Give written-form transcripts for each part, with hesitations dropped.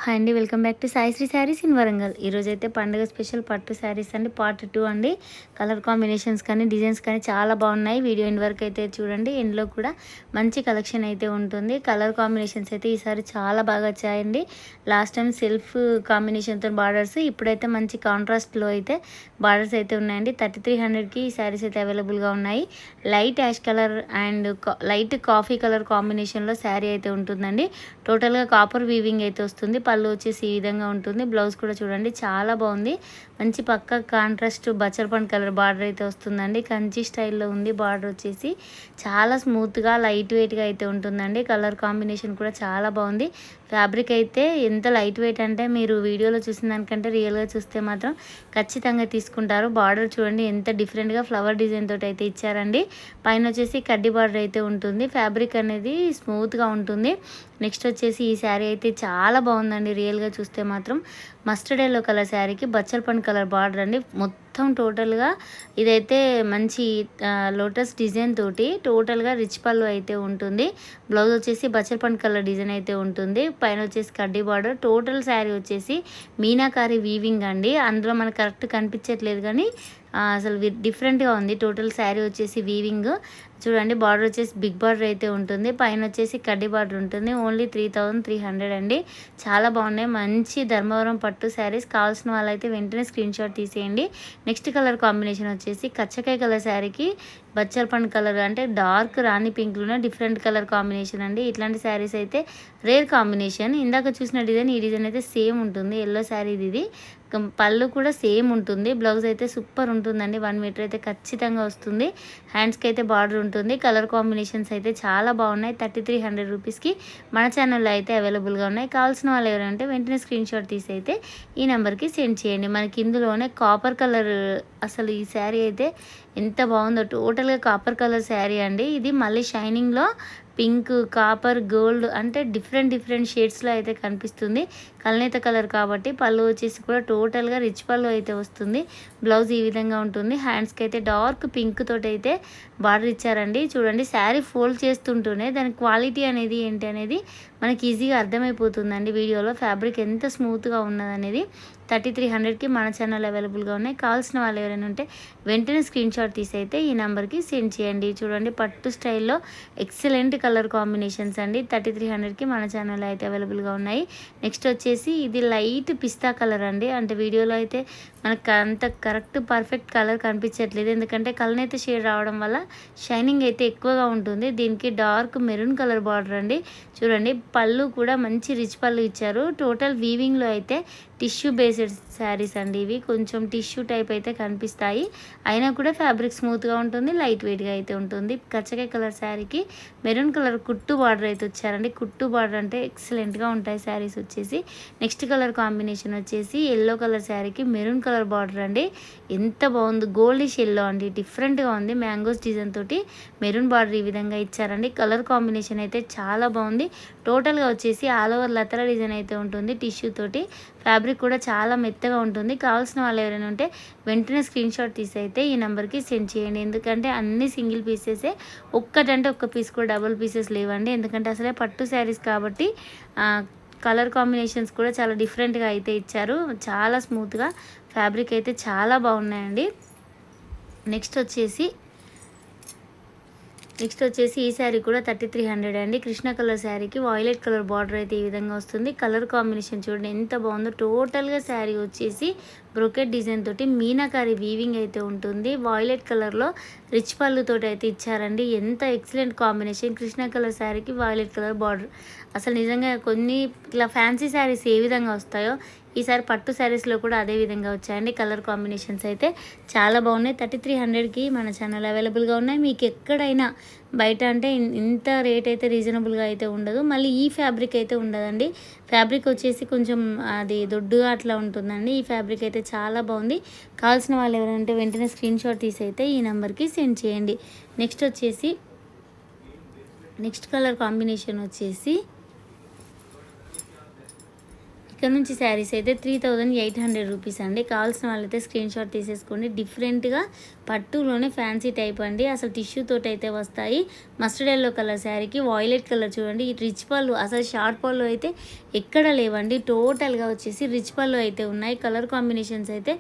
Hi అండి, welcome back to Saisri saris in Warangal. ఈరోజైతే పండుగ స్పెషల్ పట్టు శారీస్ అండి, పార్ట్ 2 అండి. కలర్ కాంబినేషన్స్ కానీ డిజైన్స్ కానీ చాలా బాగున్నాయి. వీడియో ఎండ్ వరకు అయితే చూడండి. ఎండ్లో కూడా మంచి కలెక్షన్ అయితే ఉంటుంది. కలర్ కాంబినేషన్స్ అయితే ఈసారి చాలా బాగా వచ్చాయండి. లాస్ట్ టైం సెల్ఫ్ కాంబినేషన్తో బార్డర్స్, ఇప్పుడైతే మంచి కాంట్రాస్ట్లో అయితే బార్డర్స్ అయితే ఉన్నాయండి. 3300కి ఈ శారీస్ అయితే అవైలబుల్గా ఉన్నాయి. Light ash colour and light coffee colour కాంబినేషన్లో శారీ అయితే ఉంటుందండి. టోటల్గా కాపర్ వీవింగ్ అయితే వస్తుంది. పళ్ళు వచ్చేసి ఈ విధంగా ఉంటుంది. బ్లౌజ్ కూడా చూడండి చాలా బాగుంది. మంచి పక్క కాంట్రాస్ట్ బచ్చలపండు కలర్ బార్డర్ అయితే వస్తుందండి. కంచి స్టైల్లో ఉంది. బార్డర్ వచ్చేసి చాలా స్మూత్గా లైట్ వెయిట్గా అయితే ఉంటుందండి. కలర్ కాంబినేషన్ కూడా చాలా బాగుంది. ఫ్యాబ్రిక్ అయితే ఎంత లైట్ వెయిట్ అంటే మీరు వీడియోలో చూసిన దానికంటే రియల్గా చూస్తే మాత్రం ఖచ్చితంగా తీసుకుంటారు. బార్డర్ చూడండి ఎంత డిఫరెంట్గా ఫ్లవర్ డిజైన్ తోటి అయితే ఇచ్చారండి. పైన వచ్చేసి కడ్డీ బార్డర్ అయితే ఉంటుంది. ఫ్యాబ్రిక్ అనేది స్మూత్గా ఉంటుంది. నెక్స్ట్ వచ్చేసి ఈ శారీ అయితే చాలా బాగుందండి. రియల్గా చూస్తే మాత్రం మస్టర్డ్ ఎల్లో కలర్ శారీకి బచ్చలపండు కలర్ బార్డర్ అండి. మొత్తం టోటల్గా ఇదైతే మంచి లోటస్ డిజైన్ తోటి టోటల్గా రిచ్ పళ్ళు అయితే ఉంటుంది. బ్లౌజ్ వచ్చేసి బచ్చలపండు కలర్ డిజైన్ అయితే ఉంటుంది. పైన వచ్చేసి కడ్డీ బార్డర్. టోటల్ శారీ వచ్చేసి మీనాకారి వీవింగ్ అండి. అందులో మనకు కరెక్ట్ కనిపించట్లేదు కానీ అసలు డిఫరెంట్గా ఉంది. టోటల్ శారీ వచ్చేసి వీవింగ్ చూడండి. బార్డర్ వచ్చేసి బిగ్ బార్డర్ అయితే ఉంటుంది. పైన వచ్చేసి కడ్డీ బార్డర్ ఉంటుంది. ఓన్లీ 3300 అండి. చాలా బాగున్నాయి. మంచి ధర్మవరం పట్టు శారీస్. కావాల్సిన వాళ్ళైతే వెంటనే స్క్రీన్ షాట్ తీసేయండి. నెక్స్ట్ కలర్ కాంబినేషన్ వచ్చేసి కచ్చకాయ కలర్ శారీకి బచ్చలపండు కలర్ అంటే డార్క్ రాణి పింక్లోనే డిఫరెంట్ కలర్ కాంబినేషన్ అండి. ఇట్లాంటి శారీస్ అయితే రేర్ కాంబినేషన్. ఇందాక చూసిన డిజైన్ ఈ డిజైన్ అయితే సేమ్ ఉంటుంది. ఎల్లో శారీ ఇది. పళ్ళు కూడా సేమ్ ఉంటుంది. బ్లౌజ్ అయితే సూపర్ ఉంటుందండి. 1 మీటర్ అయితే ఖచ్చితంగా వస్తుంది. హ్యాండ్స్కి అయితే బార్డర్ ఉంటుంది. కలర్ కాంబినేషన్స్ అయితే చాలా బాగున్నాయి. 3300 రూపీస్కి మన ఛానల్లో అయితే అవైలబుల్గా ఉన్నాయి. కావాల్సిన వాళ్ళు ఎవరంటే వెంటనే స్క్రీన్ షాట్ తీసి అయితే ఈ నెంబర్కి సెండ్ చేయండి. మనకి ఇందులోనే కాపర్ కలర్, అసలు ఈ శారీ అయితే ఎంత బాగుందో. టోటల్గా కాపర్ కలర్ శారీ అండి. ఇది మళ్ళీ షైనింగ్లో పింక్, కాపర్, గోల్డ్ అంటే డిఫరెంట్ షేడ్స్లో అయితే కనిపిస్తుంది. కల్నేత కలర్ కాబట్టి పళ్ళు వచ్చేసి కూడా టోటల్గా రిచ్ పళ్ళు అయితే వస్తుంది. బ్లౌజ్ ఈ విధంగా ఉంటుంది. హ్యాండ్స్కి అయితే డార్క్ పింక్ తోటి అయితే బార్డర్ ఇచ్చారండి. చూడండి శారీ ఫోల్డ్ చేస్తుంటూనే దాని క్వాలిటీ అనేది ఏంటి అనేది మనకి ఈజీగా అర్థమైపోతుందండి వీడియోలో. ఫ్యాబ్రిక్ ఎంత స్మూత్గా ఉన్నదనేది. 3300కి మన ఛానల్ అవైలబుల్గా ఉన్నాయి. కావాల్సిన వాళ్ళు ఎవరైనా ఉంటే వెంటనే స్క్రీన్ షాట్ తీసి అయితే ఈ నెంబర్కి సెండ్ చేయండి. చూడండి పట్టు స్టైల్లో ఎక్సలెంట్ కలర్ కాంబినేషన్స్ అండి. 3300కి మన ఛానల్ అయితే అవైలబుల్గా ఉన్నాయి. నెక్స్ట్ వచ్చేసి ఇది లైట్ పిస్తా కలర్ అండి. అంటే వీడియోలో అయితే మనకు అంత కరెక్ట్ పర్ఫెక్ట్ కలర్ కనిపించట్లేదు. ఎందుకంటే కలనైతే షేడ్ రావడం వల్ల షైనింగ్ అయితే ఎక్కువగా ఉంటుంది. దీనికి డార్క్ మెరూన్ కలర్ బార్డర్ అండి. చూడండి పళ్ళు కూడా మంచి రిచ్ పళ్ళు ఇచ్చారు. టోటల్ వీవింగ్లో అయితే టిష్యూ బేస్డ్ శారీస్ అండి. ఇవి కొంచెం టిష్యూ టైప్ అయితే కనిపిస్తాయి. అయినా కూడా ఫ్యాబ్రిక్ స్మూత్గా ఉంటుంది. లైట్ వెయిట్గా అయితే ఉంటుంది. కచ్చకాయ కలర్ శారీకి మెరూన్ కలర్ కుట్టు బార్డర్ అయితే వచ్చారండి. కుట్టు బార్డర్ అంటే ఎక్సలెంట్గా ఉంటాయి శారీస్ వచ్చేసి. నెక్స్ట్ కలర్ కాంబినేషన్ వచ్చేసి ఎల్లో కలర్ శారీకి మెరూన్ కలర్ బార్డర్ అండి. ఎంత బాగుంది. గోల్డిష్ ఎల్లో అండి. డిఫరెంట్గా ఉంది. మ్యాంగోస్ డిజైన్ తోటి మెరూన్ బార్డర్ ఈ విధంగా ఇచ్చారండి. కలర్ కాంబినేషన్ అయితే చాలా బాగుంది. టోటల్గా వచ్చేసి ఆల్ ఓవర్ లతల డిజైన్ అయితే ఉంటుంది టిష్యూ తోటి. ఫ్యాబ్రిక్ కూడా చాలా మెత్తగా ఉంటుంది. కావాల్సిన వాళ్ళు ఎవరైనా ఉంటే వెంటనే స్క్రీన్ షాట్ తీసి అయితే ఈ నెంబర్కి సెండ్ చేయండి. ఎందుకంటే అన్ని సింగిల్ పీసెసే. ఒక్కటంటే ఒక్క పీస్ కూడా డబుల్ పీసెస్ లేవండి. ఎందుకంటే అసలే పట్టు శారీస్ కాబట్టి కలర్ కాంబినేషన్స్ కూడా చాలా డిఫరెంట్గా అయితే ఇచ్చారు. చాలా స్మూత్గా ఫ్యాబ్రిక్ అయితే చాలా బాగున్నాయండి. నెక్స్ట్ వచ్చేసి ఈ శారీ కూడా 3300 అండి. కృష్ణ కలర్ శారీకి వాయిలెట్ కలర్ బార్డర్ అయితే ఈ విధంగా వస్తుంది. కలర్ కాంబినేషన్ చూడండి ఎంత బాగుందో. టోటల్గా శారీ వచ్చేసి బ్రోకెట్ డిజైన్ తోటి మీనాకారి వీవింగ్ అయితే ఉంటుంది. వాయిలెట్ కలర్లో రిచ్ పళ్ళుతోటి అయితే ఇచ్చారండి. ఎంత ఎక్సలెంట్ కాంబినేషన్. కృష్ణ కలర్ శారీకి వాయిలెట్ కలర్ బార్డర్. అసలు నిజంగా కొన్ని ఇట్లా ఫ్యాన్సీ శారీస్ ఏ విధంగా వస్తాయో ఈసారి పట్టు శారీస్లో కూడా అదే విధంగా వచ్చాయండి. కలర్ కాంబినేషన్స్ అయితే చాలా బాగున్నాయి. 3300కి మన ఛానల్ అవైలబుల్గా ఉన్నాయి. మీకు ఎక్కడైనా బయట అంటే ఇంత రేట్ అయితే రీజనబుల్గా అయితే ఉండదు. మళ్ళీ ఈ ఫ్యాబ్రిక్ అయితే ఉండదండి. ఫ్యాబ్రిక్ వచ్చేసి కొంచెం అది దొడ్డుగా అట్లా ఉంటుందండి. ఈ ఫ్యాబ్రిక్ అయితే చాలా బాగుంది. కావాల్సిన వాళ్ళు ఎవరంటే వెంటనే స్క్రీన్ షాట్ తీసి అయితే ఈ నెంబర్కి సెండ్ చేయండి. నెక్స్ట్ కలర్ కాంబినేషన్ వచ్చేసి ఇక్కడ నుంచి శారీస్ అయితే 3800 రూపీస్ అండి. కావాల్సిన వాళ్ళైతే స్క్రీన్ షాట్ తీసేసుకోండి. డిఫరెంట్గా పట్టులోనే ఫ్యాన్సీ టైప్ అండి. అసలు టిష్యూ తోటి అయితే వస్తాయి. మస్టర్డ్ ఎల్లో కలర్ శారీకి వాయిలెట్ కలర్ చూడండి. ఈ రిచ్ పళ్ళు అసలు షార్ట్ పళ్ళు అయితే ఎక్కడ లేవండి. టోటల్గా వచ్చేసి రిచ్ పళ్ళు అయితే ఉన్నాయి. కలర్ కాంబినేషన్స్ అయితే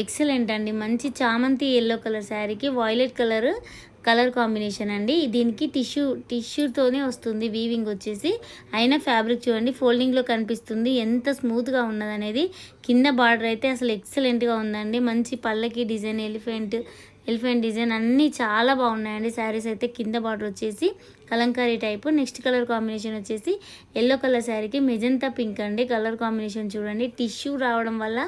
ఎక్సలెంట్ అండి. మంచి చామంతి ఎల్లో కలర్ శారీకి వాయిలెట్ కలర్ కాంబినేషన్ అండి. దీనికి టిష్యూతోనే వస్తుంది వీవింగ్ వచ్చేసి. అయినా ఫ్యాబ్రిక్ చూడండి ఫోల్డింగ్లో కనిపిస్తుంది ఎంత స్మూత్గా ఉన్నదనేది. కింద బార్డర్ అయితే అసలు ఎక్సలెంట్గా ఉందండి. మంచి పళ్ళకి డిజైన్ ఎలిఫెంట్ డిజైన్ అన్నీ చాలా బాగున్నాయండి. శారీస్ అయితే కింద బార్డర్ వచ్చేసి Kalamkari type. Next colour combination వచ్చేసి ఎల్లో కలర్ శారీకి మెజంతా పింక్ అండి. కలర్ కాంబినేషన్ చూడండి. టిష్యూ రావడం వల్ల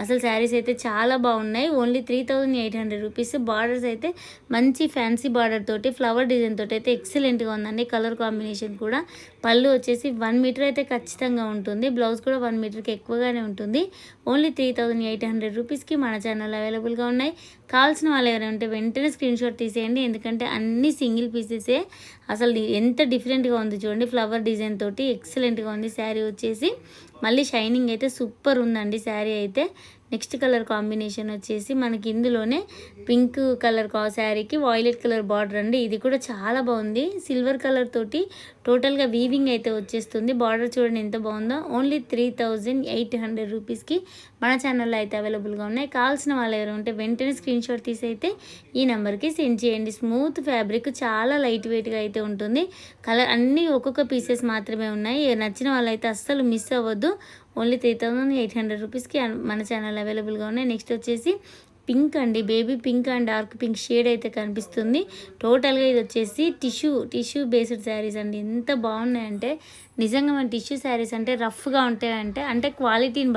అసలు శారీస్ అయితే చాలా బాగున్నాయి. Only 3800 rupees. బార్డర్స్ అయితే మంచి ఫ్యాన్సీ బార్డర్ తోటి ఫ్లవర్ డిజైన్ తోటి అయితే ఎక్సలెంట్గా ఉందండి. కలర్ కాంబినేషన్ కూడా. పళ్ళు వచ్చేసి 1 మీటర్ అయితే ఖచ్చితంగా ఉంటుంది. బ్లౌజ్ కూడా 1 మీటర్కి ఎక్కువగానే ఉంటుంది. ఓన్లీ 3800 రూపీస్కి మన ఛానల్ అవైలబుల్గా ఉన్నాయి. కావాల్సిన వాళ్ళు ఎవరైనా ఉంటే వెంటనే స్క్రీన్ షాట్ తీసేయండి. ఎందుకంటే అన్ని సింగిల్ పీసెసే. అసలు ఎంత డిఫరెంట్గా ఉంది చూడండి. ఫ్లవర్ డిజైన్ తోటి ఎక్సలెంట్గా ఉంది శారీ వచ్చేసి. మళ్ళీ షైనింగ్ అయితే సూపర్ ఉందండి శారీ అయితే. నెక్స్ట్ కలర్ కాంబినేషన్ వచ్చేసి మనకి ఇందులోనే పింక్ కలర్ శారీకి వాయిలెట్ కలర్ బార్డర్ అండి. ఇది కూడా చాలా బాగుంది. సిల్వర్ కలర్ తోటి టోటల్గా వీవింగ్ అయితే వచ్చేస్తుంది. బార్డర్ చూడండి ఎంత బాగుందో. ఓన్లీ 3800 రూపీస్కి మన ఛానల్లో అయితే అవైలబుల్గా ఉన్నాయి. కావాల్సిన వాళ్ళు ఎవరు ఉంటే వెంటనే స్క్రీన్ షాట్ తీసి అయితే ఈ నెంబర్కి సెండ్ చేయండి. స్మూత్ ఫ్యాబ్రిక్ చాలా లైట్ వెయిట్గా అయితే ఉంటుంది. కలర్ అన్నీ ఒక్కొక్క పీసెస్ మాత్రమే ఉన్నాయి. నచ్చిన వాళ్ళైతే అస్సలు మిస్ అవ్వద్దు. ఓన్లీ 3800 రూపీస్కి మన ఛానల్ అవైలబుల్గా ఉన్నాయి. నెక్స్ట్ వచ్చేసి పింక్ అండి. Baby pink and dark pink shade అయితే కనిపిస్తుంది. టోటల్గా ఇది వచ్చేసి టిష్యూ బేస్డ్ శారీస్ అండి. ఎంత బాగున్నాయంటే నిజంగా మన టిష్యూ శారీస్ అంటే రఫ్గా ఉంటాయంటే అంటే క్వాలిటీని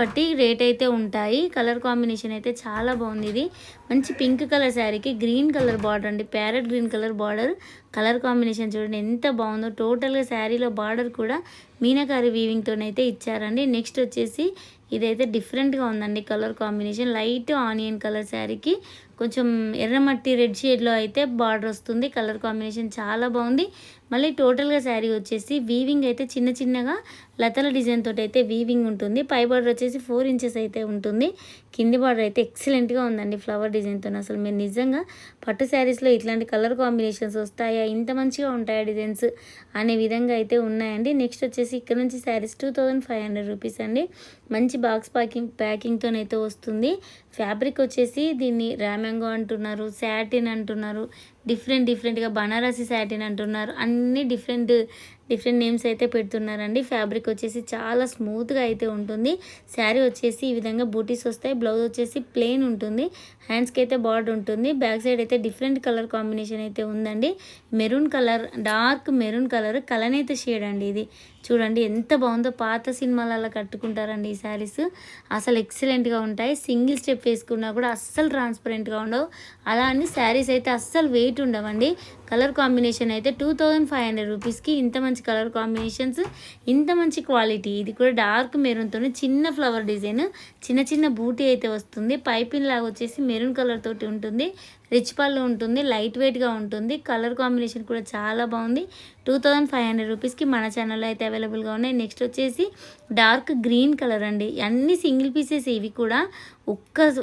బట్టి రేట్ అయితే ఉంటాయి. కలర్ కాంబినేషన్ అయితే చాలా బాగుంది. ఇది మంచి పింక్ కలర్ శారీకి గ్రీన్ కలర్ బార్డర్ అండి. Parrot green colour border. Colour combination చూడండి ఎంత బాగుందో. టోటల్గా శారీలో బార్డర్ కూడా మీనాకారి వీవింగ్తోనైతే ఇచ్చారండి. నెక్స్ట్ వచ్చేసి ఇదైతే డిఫరెంట్గా ఉందండి. Colour combination light onion colour శారీకి కొంచెం ఎర్రమట్టి రెడ్ షేడ్లో అయితే బార్డర్ వస్తుంది. కలర్ కాంబినేషన్ చాలా బాగుంది. మళ్ళీ టోటల్గా శారీ వచ్చేసి వీవింగ్ అయితే చిన్నగా లతల డిజైన్ తోటి అయితే వీవింగ్ ఉంటుంది. పై బార్డర్ వచ్చేసి 4 ఇంచెస్ అయితే ఉంటుంది. కింది బార్డర్ అయితే ఎక్సలెంట్గా ఉందండి ఫ్లవర్ డిజైన్తో. అసలు మీరు నిజంగా పట్టు శారీస్లో ఇట్లాంటి కలర్ కాంబినేషన్స్ వస్తాయా, ఇంత మంచిగా ఉంటాయా డిజైన్స్ అనే విధంగా అయితే ఉన్నాయండి. నెక్స్ట్ వచ్చేసి ఇక్కడ నుంచి శారీస్ 2500 రూపీస్ అండి. మంచి బాక్స్ ప్యాకింగ్తోనైతే వస్తుంది. ఫ్యాబ్రిక్ వచ్చేసి దీన్ని రామ్యాంగో అంటున్నారు, శాటిన్ అంటున్నారు, డిఫరెంట్గా బనారసి శాటిన్ అంటున్నారు. అన్ని డిఫరెంట్ నేమ్స్ అయితే పెడుతున్నారండి. ఫ్యాబ్రిక్ వచ్చేసి చాలా స్మూత్గా అయితే ఉంటుంది. శారీ వచ్చేసి ఈ విధంగా బూటీస్ వస్తాయి. బ్లౌజ్ వచ్చేసి ప్లెయిన్ ఉంటుంది. హ్యాండ్స్కి అయితే బార్డర్ ఉంటుంది. బ్యాక్ సైడ్ అయితే డిఫరెంట్ కలర్ కాంబినేషన్ అయితే ఉందండి. Maroon colour, dark maroon colour కలనేత షేడ్ అండి. ఇది చూడండి ఎంత బాగుందో. పాత సినిమాలలో కట్టుకుంటారండి ఈ శారీస్. అసలు ఎక్సలెంట్గా ఉంటాయి. సింగిల్ స్టెప్ వేసుకున్నా కూడా అస్సలు ట్రాన్స్పరెంట్గా ఉండవు. అలా అని శారీస్ అయితే అస్సలు వెయిట్ ఉండవండి. కలర్ కాంబినేషన్ అయితే 2500 రూపీస్కి ఇంత మంచి కలర్ కాంబినేషన్స్, ఇంత మంచి క్వాలిటీ. ఇది కూడా డార్క్ మెరూన్తో చిన్న ఫ్లవర్ డిజైన్, చిన్న బూటీ అయితే వస్తుంది. పైపింగ్ లాగా వచ్చేసి మెరూన్ కలర్ తోటి ఉంటుంది. రిచ్ పళ్ళు ఉంటుంది. లైట్ వెయిట్గా ఉంటుంది. కలర్ కాంబినేషన్ కూడా చాలా బాగుంది. 2500 రూపీస్కి మన ఛానల్లో అయితే అవైలబుల్గా ఉన్నాయి. నెక్స్ట్ వచ్చేసి డార్క్ గ్రీన్ కలర్ అండి. అన్ని సింగిల్ పీసెస్ ఇవి కూడా.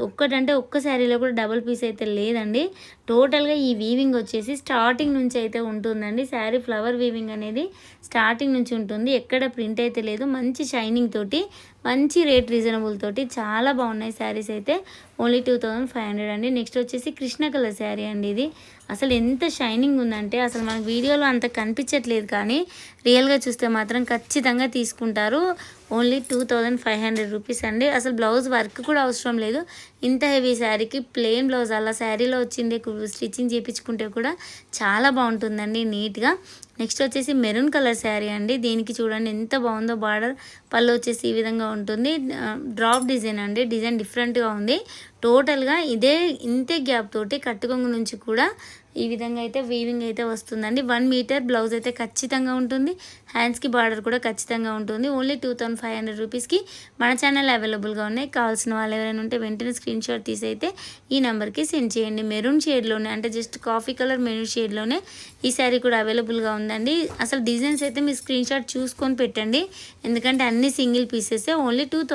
ఒక్కటంటే ఒక్క శారీలో కూడా డబుల్ పీస్ అయితే లేదండి. టోటల్గా ఈ వీవింగ్ వచ్చేసి స్టార్టింగ్ నుంచి అయితే ఉంటుందండి. శారీ ఫ్లవర్ వీవింగ్ అనేది స్టార్టింగ్ నుంచి ఉంటుంది. ఎక్కడ ప్రింట్ అయితే లేదు. మంచి షైనింగ్ తోటి, మంచి రేట్ రీజనబుల్ తోటి చాలా బాగున్నాయి శారీస్ అయితే. ఓన్లీ 2500 అండి. నెక్స్ట్ వచ్చేసి కృష్ణ కలర్ శారీ అండి. ఇది అసలు ఎంత షైనింగ్ ఉందంటే అసలు మనకు వీడియోలో అంత కనిపించట్లేదు, కానీ రియల్గా చూస్తే మాత్రం ఖచ్చితంగా తీసుకుంటారు. ఓన్లీ 2500 రూపీస్ అండి. అసలు బ్లౌజ్ వర్క్ కూడా అవసరం లేదు. ఇంత హెవీ శారీకి ప్లెయిన్ బ్లౌజ్ అలా శారీలో వచ్చింది స్టిచ్చింగ్ చేయించుకుంటే కూడా చాలా బాగుంటుందండి నీట్గా. నెక్స్ట్ వచ్చేసి మెరూన్ కలర్ శారీ అండి. దీనికి చూడండి ఎంత బాగుందో. బార్డర్ పళ్ళు వచ్చేసి ఈ విధంగా ఉంటుంది. డ్రాప్ డిజైన్ అండి. డిజైన్ డిఫరెంట్గా ఉంది. టోటల్గా ఇంతే గ్యాప్ తోటి కట్టుకొంగు నుంచి కూడా ఈ విధంగా అయితే వీవింగ్ అయితే వస్తుందండి. 1 మీటర్ బ్లౌజ్ అయితే ఖచ్చితంగా ఉంటుంది. హ్యాండ్స్కి బార్డర్ కూడా ఖచ్చితంగా ఉంటుంది. ఓన్లీ 2500 రూపీస్కి మన ఛానల్ అవైలబుల్గా ఉన్నాయి. కావాల్సిన వాళ్ళు ఎవరైనా ఉంటే వెంటనే స్క్రీన్ షాట్ తీసి అయితే ఈ నెంబర్కి సెండ్ చేయండి. మెరూన్ షేడ్లోనే, అంటే జస్ట్ కాఫీ కలర్ మెరూన్ షేడ్లోనే ఈ శారీ కూడా అవైలబుల్గా ఉందండి. అసలు డిజైన్స్ అయితే మీరు స్క్రీన్ షాట్ చూసుకొని పెట్టండి, ఎందుకంటే అన్ని సింగిల్ పీసెస్. ఓన్లీ 2000